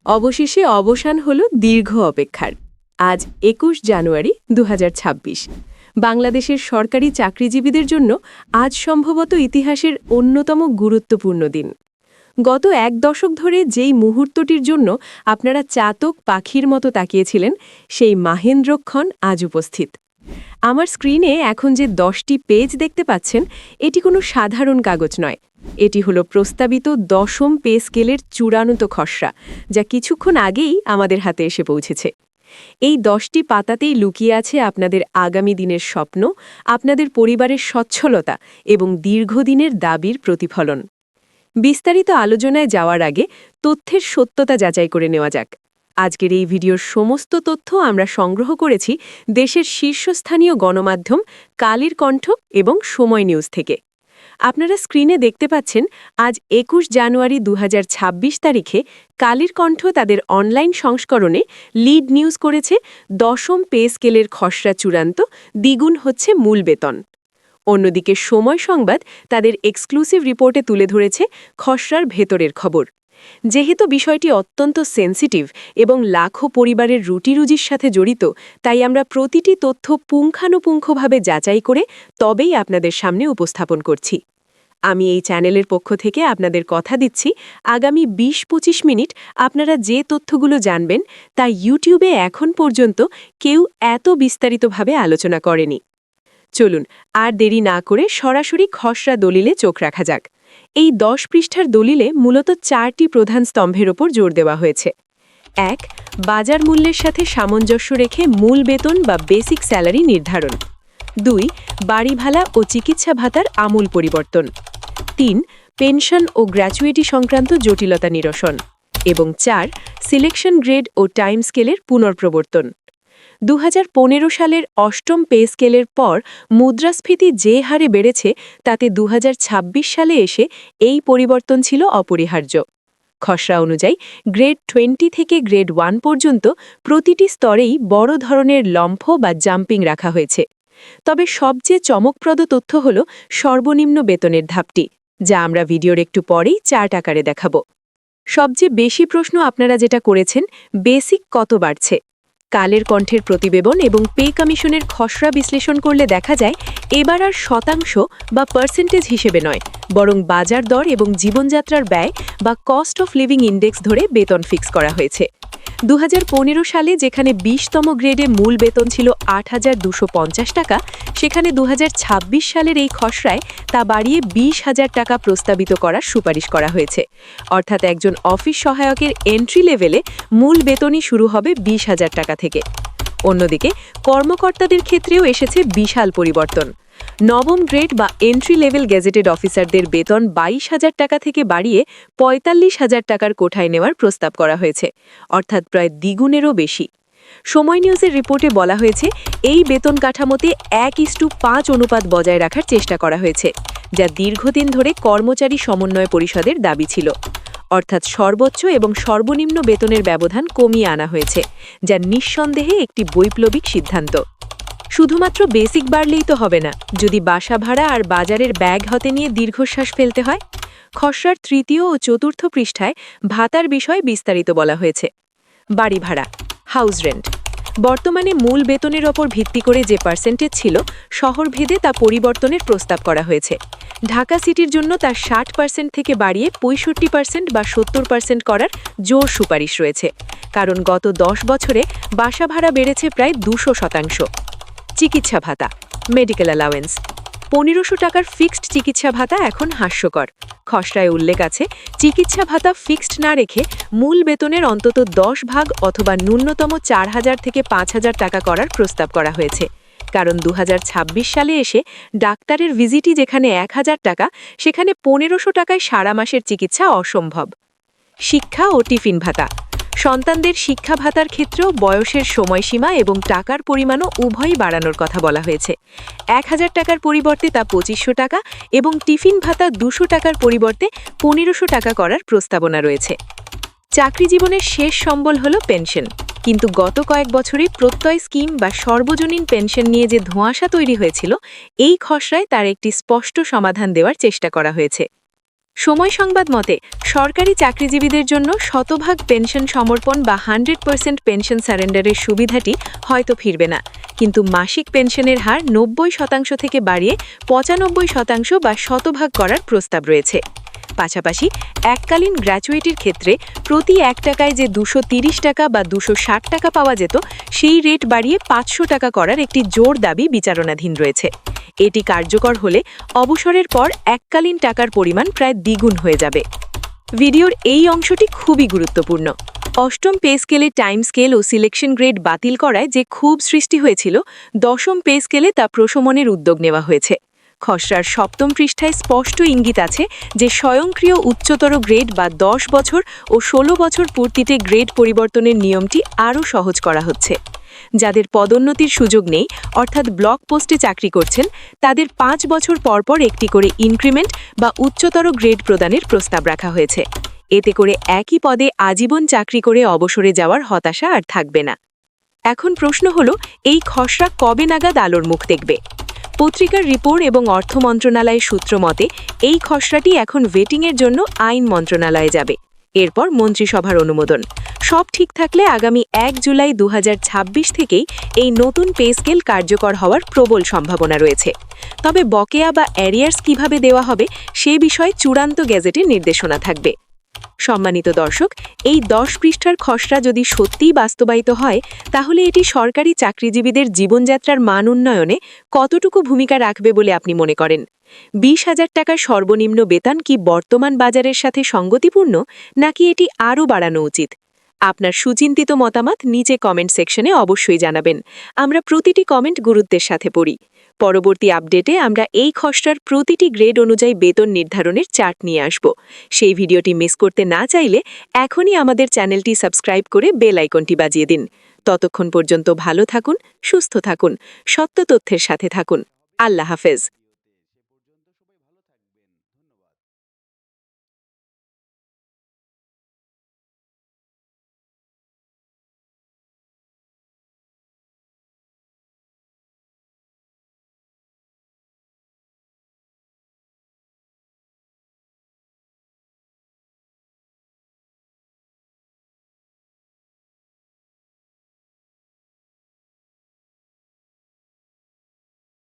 অবশেষে অবসান হল দীর্ঘ অপেক্ষার। আজ ২১ জানুয়ারি ২০২৬। বাংলাদেশের সরকারি চাকরিজীবীদের জন্য আজ সম্ভবত ইতিহাসের অন্যতম গুরুত্বপূর্ণ দিন। গত এক দশক ধরে যেই মুহূর্তটির জন্য আপনারা চাতক পাখির মতো তাকিয়েছিলেন, সেই মাহেন্দ্রক্ষণ আজ উপস্থিত। আমার স্ক্রিনে এখন যে ১০টি পেজ দেখতে পাচ্ছেন, এটি কোনো সাধারণ কাগজ নয়। এটি হলো প্রস্তাবিত ১০ম পে স্কেলের চূড়ান্ত খসড়া, যা কিছুক্ষণ আগেই আমাদের হাতে এসে পৌঁছেছে। এই ১০টি পাতাতেই লুকিয়ে আছে আপনাদের আগামী দিনের স্বপ্ন, আপনাদের পরিবারের সচ্ছলতা এবং দীর্ঘদিনের দাবির প্রতিফলন। বিস্তারিত আলোচনায় যাওয়ার আগে তথ্যের সত্যতা যাচাই করে নেওয়া যাক। আজকের এই ভিডিওর সমস্ত তথ্য আমরা সংগ্রহ করেছি দেশের শীর্ষস্থানীয় গণমাধ্যম কালের কণ্ঠ এবং সময় নিউজ থেকে। আপনারা স্ক্রিনে দেখতে পাচ্ছেন আজ ২১ জানুয়ারি ২০২৬ তারিখে কালের কণ্ঠ তাদের অনলাইন সংস্করণে লিড নিউজ করেছে ১০ম পে স্কেলের খসড়া চূড়ান্ত, দ্বিগুণ হচ্ছে মূল বেতন। অন্যদিকে সময় সংবাদ তাদের এক্সক্লুসিভ রিপোর্টে তুলে ধরেছে খসড়ার ভেতরের খবর। যেহেতু বিষয়টি অত্যন্ত সেন্সিটিভ এবং লাখো পরিবারের রুটিরুজির সাথে জড়িত, তাই আমরা প্রতিটি তথ্য পুঙ্খানুপুঙ্খভাবে যাচাই করে তবেই আপনাদের সামনে উপস্থাপন করছি। আমি এই চ্যানেলের পক্ষ থেকে আপনাদের কথা দিচ্ছি, আগামী ২০-২৫ মিনিট আপনারা যে তথ্যগুলো জানবেন তা ইউটিউবে এখন পর্যন্ত কেউ এত বিস্তারিতভাবে আলোচনা করেনি। চলুন আর দেরি না করে সরাসরি খসড়া দলিলে চোখ রাখা যাক। এই ১০ পৃষ্ঠার দলিলে মূলত ৪টি প্রধান স্তম্ভের ওপর জোর দেওয়া হয়েছে। ১. বাজার মূল্যের সাথে সামঞ্জস্য রেখে মূল বেতন বা বেসিক স্যালারি নির্ধারণ। ২. বাড়ি ভাড়া ও চিকিৎসা ভাতার আমূল পরিবর্তন। ৩. পেনশন ও গ্র্যাচুইটি সংক্রান্ত জটিলতা নিরসন। এবং ৪. সিলেকশন গ্রেড ও টাইম স্কেলের পুনর্প্রবর্তন। ২০১৫ সালের ৮ম পে স্কেলের পর মুদ্রাস্ফীতি যে হারে বেড়েছে, তাতে ২০২৬ সালে এসে এই পরিবর্তন ছিল অপরিহার্য। খসড়া অনুযায়ী গ্রেড 20 থেকে গ্রেড 1 পর্যন্ত প্রতিটি স্তরেই বড় ধরনের লম্ফ বা জাম্পিং রাখা হয়েছে। তবে সবচেয়ে চমকপ্রদ তথ্য হল সর্বনিম্ন বেতনের ধাপটি, যা আমরা ভিডিওর একটু পরেই চার্ট আকারে দেখাব। সবচেয়ে বেশি প্রশ্ন আপনারা যেটা করেছেন, বেসিক কত বাড়ছে? কালের কণ্ঠের প্রতিবেদন এবং পে কমিশনের খসড়া বিশ্লেষণ করলে দেখা যায়, এবার আর শতাংশ বা পার্সেন্টেজ হিসেবে নয়, বরং বাজার দর এবং জীবনযাত্রার ব্যয় বা কস্ট অফ লিভিং ইন্ডেক্স ধরে বেতন ফিক্স করা হয়েছে। ২০১৫ সালে যেখানে ২০তম গ্রেডে মূল বেতন ছিল ৮,২৫০ টাকা, সেখানে ২০২৬ সালের এই খসড়ায় তা বাড়িয়ে ২০,০০০ টাকা প্রস্তাবিত করার সুপারিশ করা হয়েছে। অর্থাৎ একজন অফিস সহায়কের এন্ট্রি লেভেলে মূল বেতনই শুরু হবে ২০,০০০ টাকা থেকে। অন্যদিকে কর্মকর্তাদের ক্ষেত্রেও এসেছে বিশাল পরিবর্তন। নবম গ্রেড বা এন্ট্রি লেভেল গেজেটেড অফিসারদের বেতন ২২,০০০ টাকা থেকে বাড়িয়ে ৪৫,০০০ টাকার কোঠায় নেওয়ার প্রস্তাব করা হয়েছে, অর্থাৎ প্রায় দ্বিগুণেরও বেশি। সময় নিউজের রিপোর্টে বলা হয়েছে, এই বেতন কাঠামোতে ১:৫ অনুপাত বজায় রাখার চেষ্টা করা হয়েছে, যা দীর্ঘদিন ধরে কর্মচারী সমন্বয় পরিষদের দাবি ছিল। অর্থাৎ সর্বোচ্চ এবং সর্বনিম্ন বেতনের ব্যবধান কমিয়ে আনা হয়েছে, যা নিঃসন্দেহে একটি বৈপ্লবিক সিদ্ধান্ত। শুধুমাত্র বেসিক বাড়লেই তো হবে না, যদি বাসা ভাড়া আর বাজারের ব্যাগ হাতে নিয়ে দীর্ঘশ্বাস ফেলতে হয়। খসড়ার ৩য় ও ৪র্থ পৃষ্ঠায় ভাতার বিষয় বিস্তারিত বলা হয়েছে। বাড়ি ভাড়া, হাউস রেন্ট, বর্তমানে মূল বেতনের ওপর ভিত্তি করে যে পার্সেন্টেজ ছিল, শহরভেদে তা পরিবর্তনের প্রস্তাব করা হয়েছে। ঢাকা সিটির জন্য তার ৬০% থেকে বাড়িয়ে ৬৫% বা ৭০% করার জোর সুপারিশ রয়েছে, কারণ গত ১০ বছরে বাসা ভাড়া বেড়েছে প্রায় ২০০%। চিকিৎসা ভাতা, মেডিকেল অ্যালাওয়েন্স, ১৫০০ টাকার ফিক্সড চিকিৎসা ভাতা এখন হাস্যকর। খসড়ায় উল্লেখ আছে, চিকিৎসা ভাতা ফিক্সড না রেখে মূল বেতনের অন্তত ১০ ভাগ অথবা ন্যূনতম ৪,০০০ থেকে ৫,০০০ টাকা করার প্রস্তাব করা হয়েছে। কারণ ২০২৬ সালে এসে ডাক্তারের ভিজিটই যেখানে ১,০০০ টাকা, সেখানে ১৫০০ টাকায় সারা মাসের চিকিৎসা অসম্ভব। শিক্ষা ও টিফিন ভাতা, সন্তানদের শিক্ষা ভাতার ক্ষেত্রেও বয়সের সময়সীমা এবং টাকার পরিমাণও উভয়ই বাড়ানোর কথা বলা হয়েছে। ১,০০০ টাকার পরিবর্তে তা ২৫০০ টাকা এবং টিফিন ভাতা ২০০ টাকার পরিবর্তে ১৫০০ টাকা করার প্রস্তাবনা রয়েছে। চাকরি জীবনের শেষ সম্বল হল পেনশন, কিন্তু গত কয়েক বছরে প্রত্যয় স্কিম বা সর্বজনীন পেনশন নিয়ে যে ধোঁয়াশা তৈরি হয়েছিল, এই খসড়ায় তার একটি স্পষ্ট সমাধান দেওয়ার চেষ্টা করা হয়েছে। সময় সংবাদ মতে সরকারি চাকরিজীবীদের জন্য শতভাগ পেনশন সমর্পণ বা 100% পেনশন সারেন্ডারের সুবিধাটি হয়তো ফিরবে না, কিন্তু মাসিক পেনশনের হার 90% থেকে বাড়িয়ে 95% বা শতভাগ করার প্রস্তাব রয়েছে। পাশাপাশি এককালীন গ্র্যাচুইটির ক্ষেত্রে প্রতি 1 টাকায় যে 230 টাকা বা 260 টাকা পাওয়া যেত, সেই রেট বাড়িয়ে 500 টাকা করার একটি জোর দাবি বিচারণাধীন রয়েছে। এটি কার্যকর হলে অবসরের পর এককালীন টাকার পরিমাণ প্রায় দ্বিগুণ হয়ে যাবে। ভিডিওর এই অংশটি খুবই গুরুত্বপূর্ণ। অষ্টম পে স্কেলে টাইম স্কেল ও সিলেকশন গ্রেড বাতিল করায় যে ক্ষোভ সৃষ্টি হয়েছিল, দশম পে স্কেলে তা প্রশমনের উদ্যোগ নেওয়া হয়েছে। খসড়ার 7ম পৃষ্ঠায় স্পষ্ট ইঙ্গিত আছে যে স্বয়ংক্রিয় উচ্চতর গ্রেড বা 10 বছর ও 16 বছর পূর্তিতে গ্রেড পরিবর্তনের নিয়মটি আরও সহজ করা হচ্ছে। যাদের পদোন্নতির সুযোগ নেই, অর্থাৎ ব্লক পোস্টে চাকরি করছেন, তাদের 5 বছর পরপর একটি করে ইনক্রিমেন্ট বা উচ্চতর গ্রেড প্রদানের প্রস্তাব রাখা হয়েছে। এতে করে একই পদে আজীবন চাকরি করে অবসরে যাওয়ার হতাশা আর থাকবে না। এখন প্রশ্ন হলো, এই খসড়া কবে নাগাদ আলোর মুখ দেখবে? পত্রিকার রিপোর্ট এবং অর্থ মন্ত্রণালয়ের সূত্র মতে এই খসড়াটি এখন ভেটিংয়ের জন্য আইন মন্ত্রণালয়ে যাবে, এরপর মন্ত্রিসভার অনুমোদন। সব ঠিক থাকলে আগামী 1 জুলাই 2026 থেকেই এই নতুন পে স্কেল কার্যকর হওয়ার প্রবল সম্ভাবনা রয়েছে। তবে বকেয়া বা অ্যারিয়ার্স কিভাবে দেওয়া হবে সে বিষয়ে চূড়ান্ত গেজেটের নির্দেশনা থাকবে। সম্মানিত দর্শক, এই 10 পৃষ্ঠার খসড়া যদি সত্যিই বাস্তবায়িত হয়, তাহলে এটি সরকারি চাকরিজীবীদের জীবনযাত্রার মান উন্নয়নে কতটুকু ভূমিকা রাখবে বলে আপনি মনে করেন? 20,000 টাকার সর্বনিম্ন বেতন কি বর্তমান বাজারের সাথে সঙ্গতিপূর্ণ, নাকি এটি আরও বাড়ানো উচিত? আপনার সুচিন্তিত মতামত নিচে কমেন্ট সেকশনে অবশ্যই জানাবেন। আমরা প্রতিটি কমেন্ট গুরুত্বের সাথে পড়ি। পরবর্তী আপডেটে আমরা এই খসড়ার প্রতিটি গ্রেড অনুযায়ী বেতন নির্ধারণের চার্ট নিয়ে আসব। সেই ভিডিওটি মিস করতে না চাইলে এখনই আমাদের চ্যানেলটি সাবস্ক্রাইব করে বেল আইকনটি বাজিয়ে দিন। ততক্ষণ পর্যন্ত ভালো থাকুন, সুস্থ থাকুন, সত্য তথ্যের সাথে থাকুন। আল্লাহ হাফেজ।